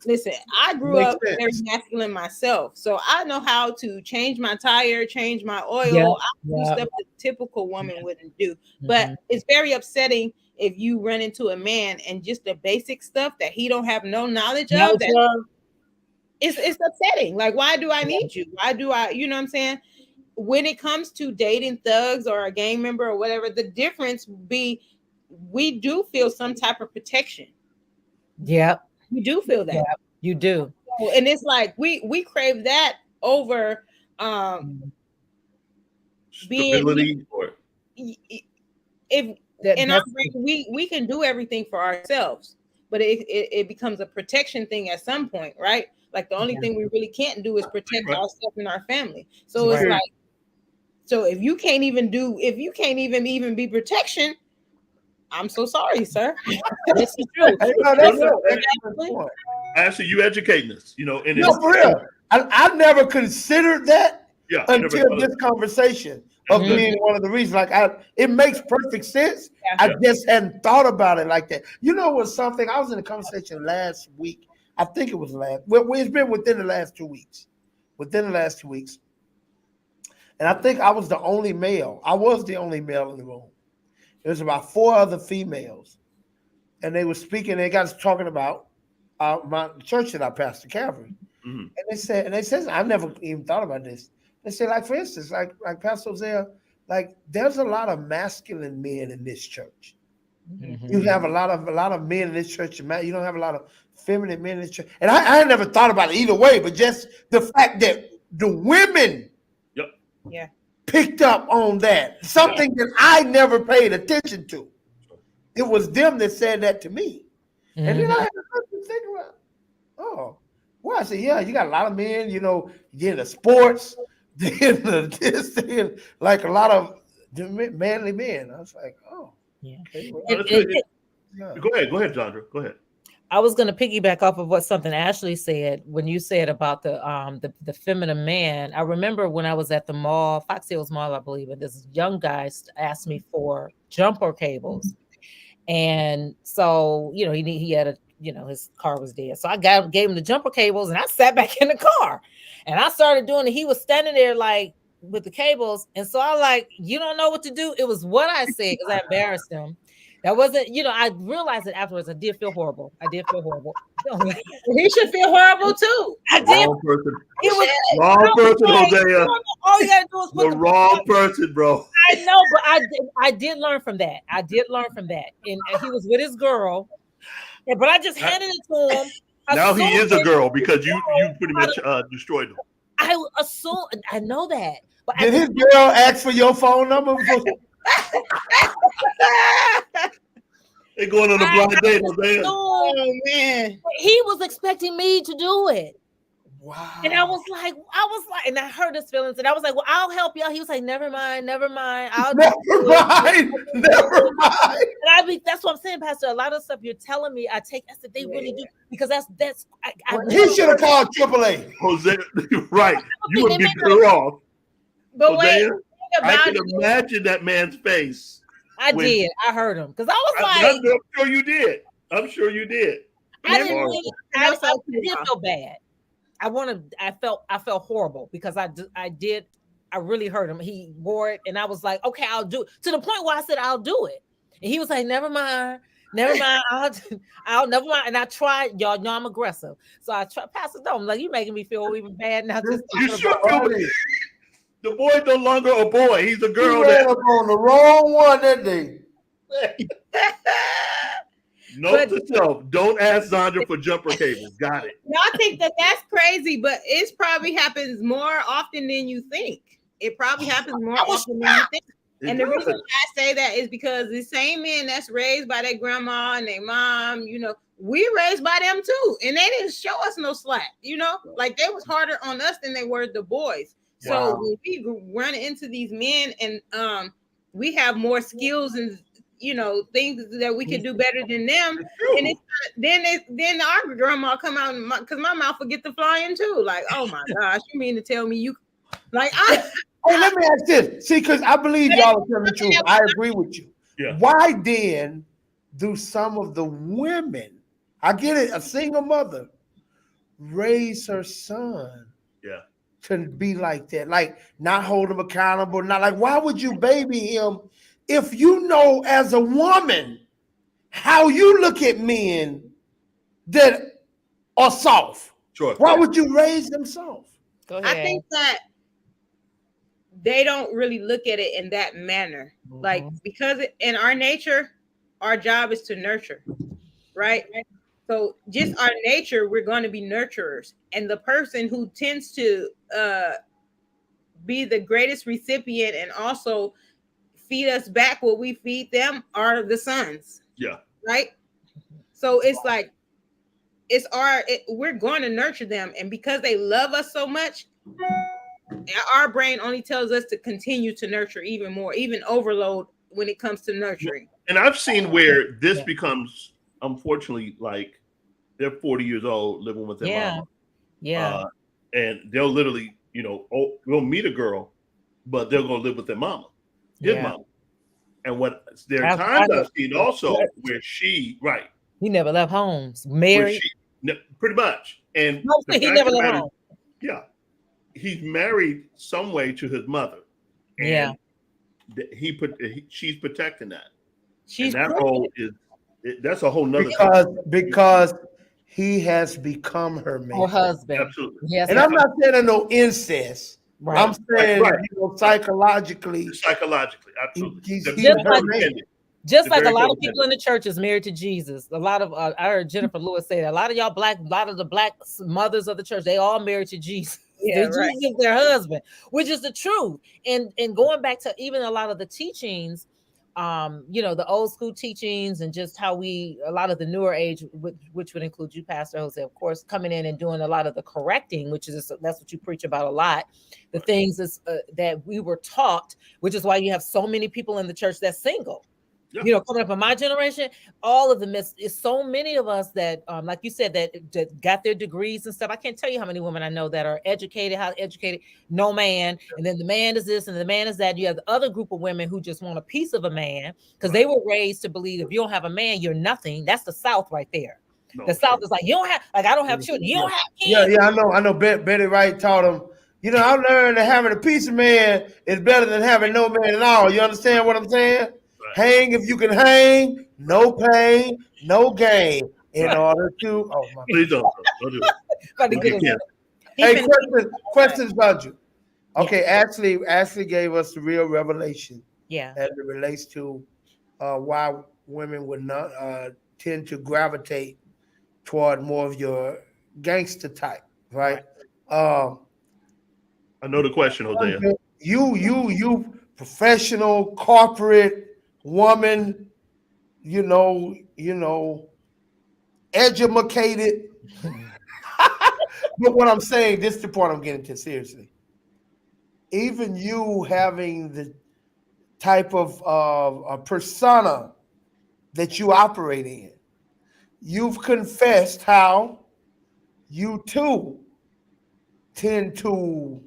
listen, I grew up very masculine myself, so I know how to change my tire, change my oil. I do stuff that a typical woman wouldn't do. But it's very upsetting if you run into a man and just the basic stuff that he don't have no knowledge of. It's upsetting. Like, why do I need you? Why do I, you know what I'm saying? When it comes to dating thugs or a gang member or whatever, the difference be we do feel some type of protection. Yeah. You do feel that. Yeah, you do. And it's like we crave that over stability or if in our brain we can do everything for ourselves, but it becomes a protection thing at some point, right? Like the only thing we really can't do is protect ourselves and our family. So it's like, so if you can't even be protection, I'm so sorry, sir. This is true. Ashley, you educating us, you know, and no, for real. I never considered that until this conversation of being one of the reasons. Like it makes perfect sense. I just hadn't thought about it like that. You know, was something I was in a conversation last week. I think it was it's been within the last 2 weeks. And I think I was the only male. I was the only male in the room. There was about 4 other females. And they were speaking, they got us talking about my church that I pastor, Calvary. And they said, I've never even thought about this. They said, like, for instance, like Pastor Hosea, like there's a lot of masculine men in this church. You have a lot of men in this church. You don't have a lot of feminine men in this church. And I never thought about it either way, but just the fact that the women picked up on that, something that I never paid attention to. It was them that said that to me. And then I had to think about, well, I said, yeah, you got a lot of men, you know, you get the sports, like a lot of manly men. I was like, okay. Well, Go ahead, Jandra. Go ahead. I was going to piggyback off of what something Ashley said when you said about the feminine man. I remember when I was at the mall, Fox Hills Mall, I believe, and this young guy asked me for jumper cables. And so, you know, he had a, you know, his car was dead. So I gave him the jumper cables and I sat back in the car and I started doing it. He was standing there like with the cables. And so I like, you don't know what to do. It was what I said because I embarrassed him. That wasn't, you know, I realized it afterwards. I did feel horrible. He should feel horrible too. I did. Wrong person. Wrong person, Hosea. All you gotta do is put the wrong person, bro. I know, but I did learn from that. And he was with his girl. But I just handed it to him. Now he is a girl because you pretty much destroyed him. I assume I know that. But did his girl ask for your phone number? They going on a blind date, man. Oh man, he was expecting me to do it. Wow. And I was like, and I heard his feelings, and I was like, well, I'll help y'all. He was like, never mind. I'll Never mind. Never mind. And that's what I'm saying, Pastor. A lot of stuff you're telling me, I said they really do, because that's He should have called AAA. Jose, right? You would be they better off. But Hosea, wait, I can imagine that man's face. I did. I heard him because I was like, I'm sure you did. I'm sure you did. I didn't really, I did feel bad. I felt horrible because I really hurt him. He wore it, and I was like, okay, I'll do it, to the point where I said I'll do it, and he was like, never mind, I'll never mind. And I tried. Y'all know I'm aggressive, so I tried. Pastor, don't like you making me feel even bad now. Just you sure feel the boy no longer a boy. He's a girl. He ran up on the wrong one that day. Note to self: don't ask Zandra for jumper cables. Got it. I think that's crazy, but it probably happens more often than you think. It probably happens more often than you think. And the reason I say that is because the same men that's raised by their grandma and their mom, we raised by them too, and they didn't show us no slack. Like they was harder on us than they were the boys. So when we run into these men, and we have more skills and things that we can do better than them, and then our grandma come out, because my mouth will get the flying too. Like, oh my gosh, you mean to tell me you like I? Hey, let me ask this. See, because I believe y'all are telling the truth. I agree with you. Yeah. Why then do some of the women, I get it, a single mother, raise her son? Yeah. To be like that, like not hold him accountable, not like, why would you baby him if you know as a woman how you look at men that are soft? Sure. Why would you raise them soft? Go ahead. I think that they don't really look at it in that manner. Mm-hmm. Like, because in our nature, our job is to nurture, right? So just our nature, we're going to be nurturers. And the person who tends to be the greatest recipient and also feed us back what we feed them are the sons. Yeah. Right? So it's like, we're going to nurture them. And because they love us so much, our brain only tells us to continue to nurture even more, even overload when it comes to nurturing. And I've seen where this becomes, unfortunately, like they're 40 years old living with their mama. Yeah. And they'll literally, we'll meet a girl, but they'll go live with their mama, his mama. And what there are times I've seen also where he never left home, married. Pretty much. And he never left home. Yeah. He's married some way to his mother. And she's protecting that. And that role that's a whole nother because he has become her man. Her husband. Absolutely. Yes. And I'm not saying no incest. Right. I'm saying psychologically. Absolutely. Just like a lot of people in the church is married to Jesus. A lot of I heard Jennifer Lewis say that a lot of the black mothers of the church, they all married to Jesus. Yeah, Jesus is their husband, which is the truth. And going back to even a lot of the teachings, the old school teachings, and just how a lot of the newer age, which would include you, Pastor Jose, of course, coming in and doing a lot of the correcting, that's what you preach about a lot. The things that we were taught, which is why you have so many people in the church that's single. Yeah. Coming up in my generation, all of them is so many of us that, like you said, that got their degrees and stuff. I can't tell you how many women I know that are educated, no man, and then the man is this and the man is that. You have the other group of women who just want a piece of a man because they were raised to believe if you don't have a man, you're nothing. That's the South right there. The South is like, you don't have, like, I don't have children. You don't have kids. Yeah, I know. Betty Wright taught him. I learned that having a piece of man is better than having no man at all. You understand what I'm saying? Hang if you can hang, no pain, no gain. In order to, please don't do it. Hey, questions about you. Okay, Ashley gave us the real revelation. Yeah, as it relates to why women would not tend to gravitate toward more of your gangster type, right? I know the question, Hosea. You professional corporate woman, educated. But what I'm saying, this is the point I'm getting to seriously. Even you having the type of a persona that you operate in, you've confessed how you too tend to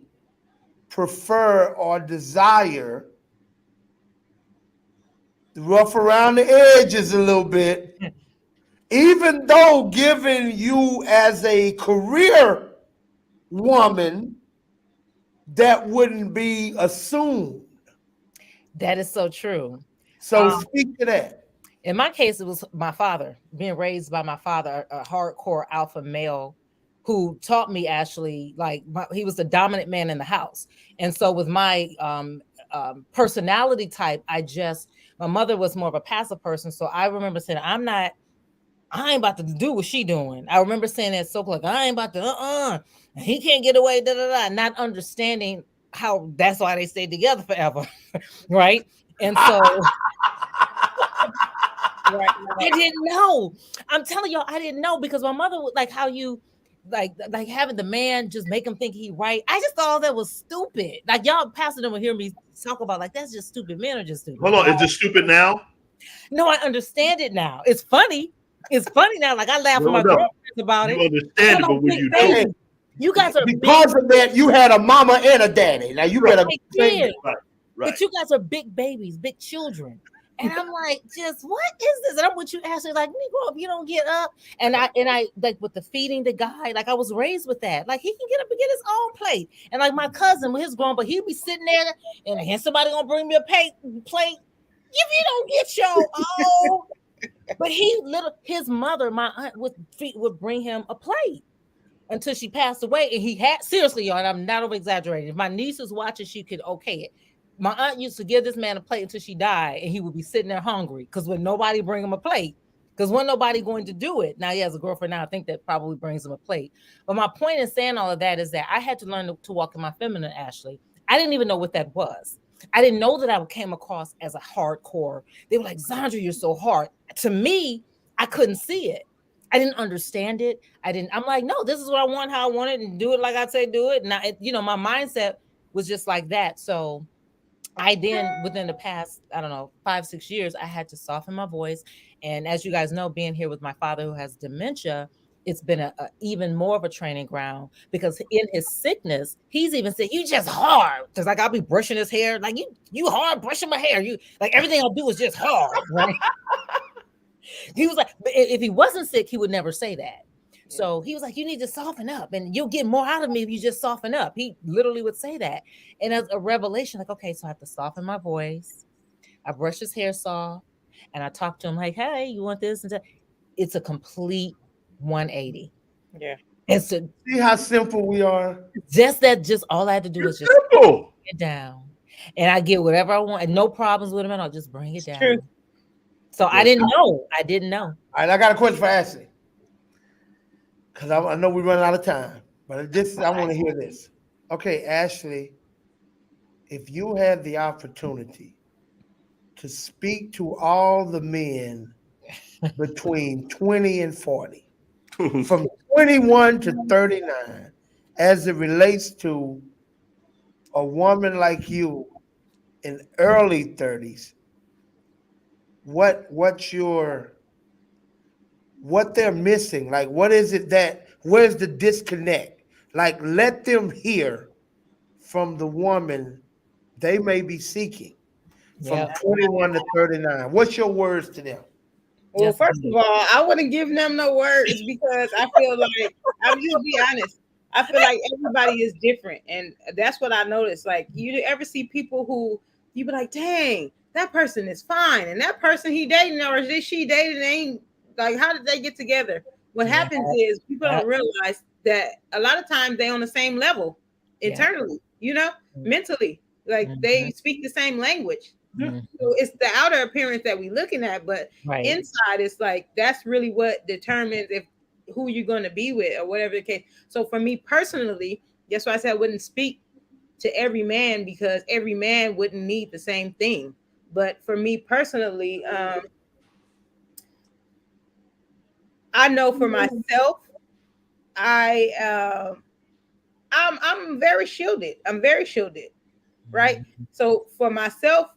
prefer or desire rough around the edges a little bit, even though given you as a career woman, that wouldn't be assumed. That is so true. So speak to that. In my case, it was my father, being raised by my father, a hardcore alpha male who taught me actually, like, he was the dominant man in the house. And so with my personality type, my mother was more of a passive person. So I remember saying, I ain't about to do what she doing. I remember saying that so like, I ain't about to, he can't get away, not understanding how that's why they stayed together forever. Right. And so right. I didn't know. I'm telling y'all, I didn't know, because my mother would like how you like having the man just make him think he right. I just thought that was stupid. Like, y'all pastor them will hear me talk about like that's just stupid. Men are just stupid. Hold on, is this stupid now? No, I understand it now. It's funny. It's funny now. Like, I laugh at my girlfriends about it. You understand it, but when you baby, do, you guys are because of that, you had a mama and a daddy. Now you better right. Right. But you guys are big babies, big children. And I'm like, just what is this? And I'm with you, Ashley. Like, Negro, if you don't get up, and I like with the feeding the guy, like I was raised with that. Like, he can get up and get his own plate. And like my cousin with his grown, but he'd be sitting there, and then somebody gonna bring me a plate. If you don't get your own, but his mother, my aunt, would bring him a plate until she passed away. And he had, seriously, y'all, and I'm not over exaggerating. If my niece is watching, she could okay it. My aunt used to give this man a plate until she died, and he would be sitting there hungry because when nobody bring him a plate, because when nobody going to do it. Now he has a girlfriend now. I think that probably brings him a plate. But my point in saying all of that is that I had to learn to walk in my feminine, Ashley. I didn't even know what that was. I didn't know that I came across as a hardcore. They were like, Zandra, you're so hard. To me, I couldn't see it. I didn't understand it. I'm like, no, this is what I want, how I want it, and do it like I say do it. And my mindset was just like that. So I then, within the past, 5-6 years, I had to soften my voice. And as you guys know, being here with my father who has dementia, it's been a even more of a training ground, because in his sickness, he's even said, you just hard. Because like I'll be brushing his hair, like you hard brushing my hair. You like everything I'll do is just hard, right? He was like, if he wasn't sick, he would never say that. So he was like, you need to soften up and you'll get more out of me if you just soften up. He literally would say that. And as a revelation, like, okay, so I have to soften my voice. I brush his hair soft and I talk to him like, hey, you want this? And that. It's a complete 180. Yeah. See how simple we are? Just all I had to do was just bring it down. And I get whatever I want and no problems with him, and I'll just bring it down. True. So I didn't know. I didn't know. All right, I got a question for Ashley. Because I know we're running out of time, but I want to hear this. Okay, Ashley, if you had the opportunity to speak to all the men between 20 and 40, from 21 to 39, as it relates to a woman like you in early 30s, what they're missing, like what is it where's the disconnect? Like, let them hear from the woman they may be seeking from 21 to 39. What's your words to them? Well, first of all, I wouldn't give them no words because I feel like, I'll just be honest, I feel like everybody is different. And that's what I noticed. Like, you ever see people who you be like, dang, that person is fine. And that person he dating or she dating ain't, like, how did they get together? What happens is people don't realize that a lot of times they on the same level internally, mentally, like they speak the same language. So it's the outer appearance that we're looking at, but inside it's like that's really what determines who you're going to be with or whatever the case. So for me personally, that's why I said I wouldn't speak to every man, because every man wouldn't need the same thing. But for me personally, I know for myself, I'm very shielded. I'm very shielded, right? So for myself,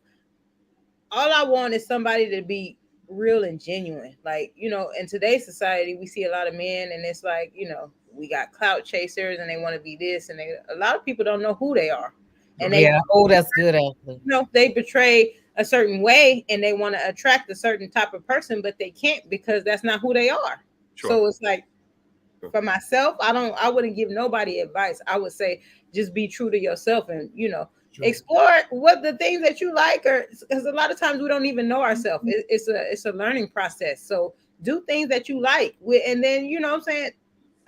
all I want is somebody to be real and genuine. Like, in today's society, we see a lot of men, and it's like, we got clout chasers, and they want to be this, and a lot of people don't know who they are, and that's good, actually. They betray a certain way, and they want to attract a certain type of person, but they can't because that's not who they are. Sure. So it's like, for myself, I wouldn't give nobody advice. I would say just be true to yourself, and sure. Explore what the things that you like, or because a lot of times we don't even know ourselves. It's a learning process. So do things that you like, and then what I'm saying,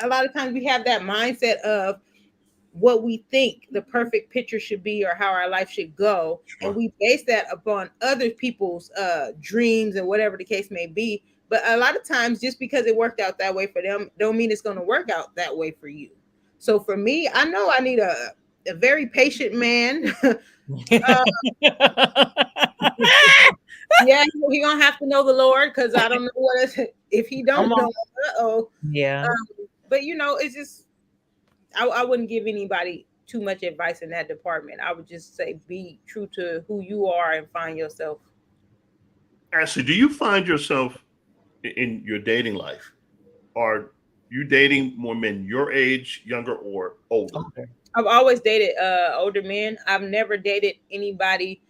a lot of times we have that mindset of what we think the perfect picture should be or how our life should go, sure. And we base that upon other people's dreams and whatever the case may be. But a lot of times, just because it worked out that way for them, don't mean it's going to work out that way for you. So for me, I know I need a very patient man. Yeah, he gonna have to know the Lord, because I don't know if he don't know. Yeah. But it's just I wouldn't give anybody too much advice in that department. I would just say be true to who you are and find yourself. Ashley, do you find yourself in your dating life? Are you dating more men your age, younger, or older? Okay. I've always dated older men. I've never dated anybody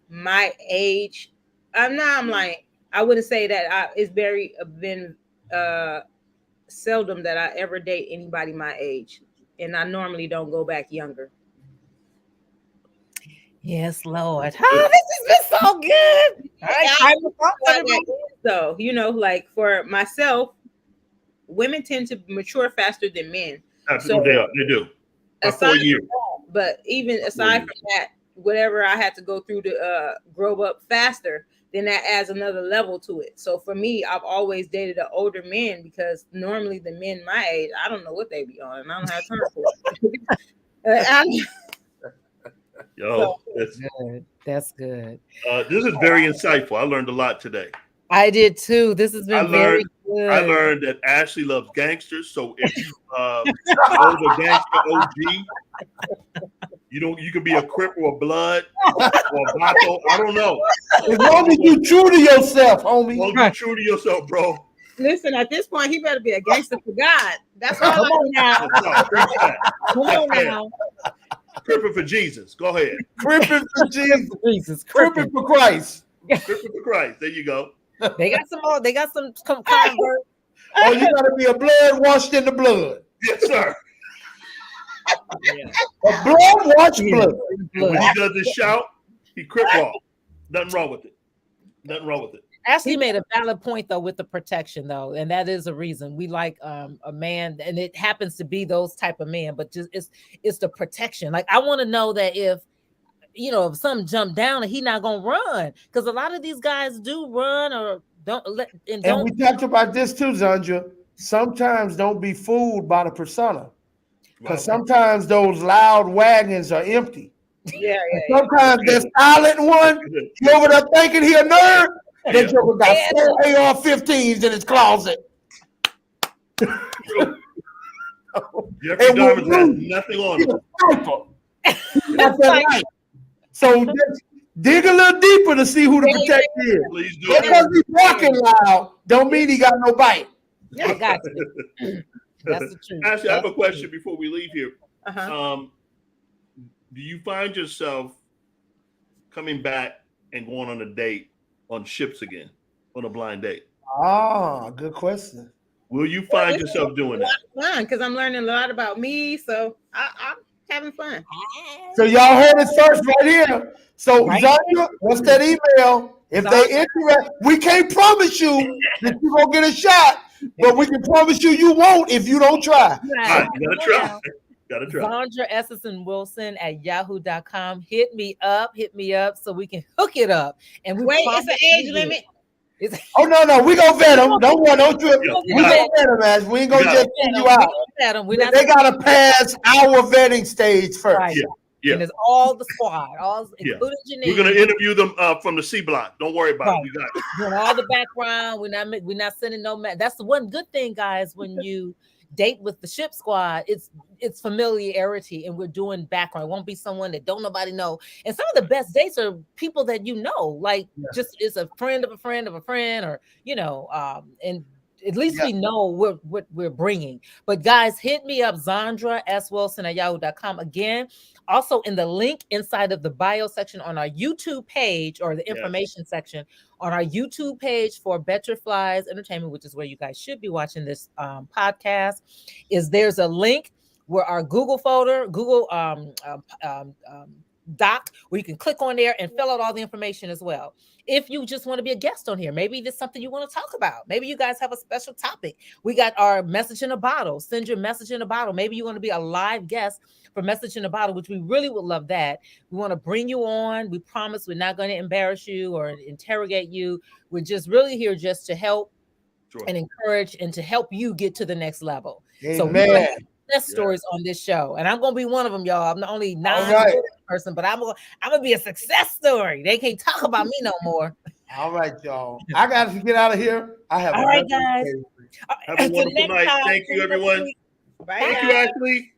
my age. I'm lying. I wouldn't say that. It's been seldom that I ever date anybody my age, and I normally don't go back younger. Yes, Lord. Oh, this has been so good. So, like for myself, women tend to mature faster than men. Absolutely, so, they do. By 4 years. But even aside from that, whatever I had to go through to grow up faster, then that adds another level to it. So for me, I've always dated an older man, because normally the men my age, I don't know what they be on, and I don't have time for it. That's good. This is very insightful. I learned a lot today. I did too. This has been very good. I learned that Ashley loves gangsters. So if you know the gangster OG, you could be a Crip or a Blood or a Bato. I don't know. As long as you true to yourself, homie. As long as you true to yourself, bro. Listen, at this point, he better be a gangster for God. That's all. Come on now. Come on now. Crippin' for Jesus. Go ahead. Crippin' for Jesus. Crippin' for Christ. Crippin' for Christ. There you go. They got some more. They got some converts. Oh, you gotta be a blood washed in the blood. Yes, sir. Yeah. A blood washed blood. When he does his shout, he crip walk. Nothing wrong with it. Nothing wrong with it. Ashley made a valid point though with the protection though, and that is a reason we like a man, and it happens to be those type of men, but just it's the protection. Like I want to know that if something jump down and he not gonna run, because a lot of these guys do run or don't let. And we talked about this too, Zandra. Sometimes don't be fooled by the persona, because sometimes those loud wagons are empty. Yeah. Sometimes that silent one, you over there thinking he a nerd. That joker got 4 AR-15s in his closet. Jeffrey Dahmer has nothing on him. So dig a little deeper to see who the protector is. Please do. Because he's walking loud, don't mean he got no bite. I got you. That's the truth. Actually, I have a question before we leave here. Uh-huh. Do you find yourself coming back and going on a date on ships again, on a blind date? Good question. Will you find yourself doing that? Fun, because I'm learning a lot about me, so I'm having fun. So y'all heard it first right here. So Zandra, what's that email? If they interested, we can't promise you that you're gonna get a shot, but we can promise you won't if you don't try. Right, you gotta try. Zandra Esselson-Wilson at yahoo.com. Hit me up so we can hook it up. And we it's an age limit. No, we gonna vet them. Don't trip. We gonna vet them, as we ain't gonna just send you out. They gotta pass our vetting stage first. Right. Yeah. And it's all the squad, including Janine. We're gonna interview them from the C block. Don't worry about it. We got it. Doing all the background. We're not sending no man. That's the one good thing, guys, when you date with the ship squad, it's familiarity, and we're doing background. It won't be someone that don't nobody know. And some of the best dates are people that you know, like just is a friend of a friend of a friend, or and at least we know what we're bringing. But guys, hit me up, Zandra S. Wilson at yahoo.com. Again, also in the link inside of the bio section on our YouTube page, or the information section on our YouTube page for Better Flies Entertainment, which is where you guys should be watching this podcast, there's a link where our Google doc, where you can click on there and fill out all the information as well. If you just want to be a guest on here, maybe there's something you want to talk about. Maybe you guys have a special topic. We got our message in a bottle. Send your message in a bottle. Maybe you want to be a live guest for message in a bottle, which we really would love that. We want to bring you on. We promise we're not going to embarrass you or interrogate you. We're just really here just to help and encourage and to help you get to the next level. Amen. So we're going to have stories on this show, and I'm going to be one of them, y'all. I'm the only person, but I'm gonna be a success story. They can't talk about me no more. All right, y'all. I got to get out of here. All right, guys. Have a wonderful night. Thank you, everyone. Bye. Thank you, Ashley.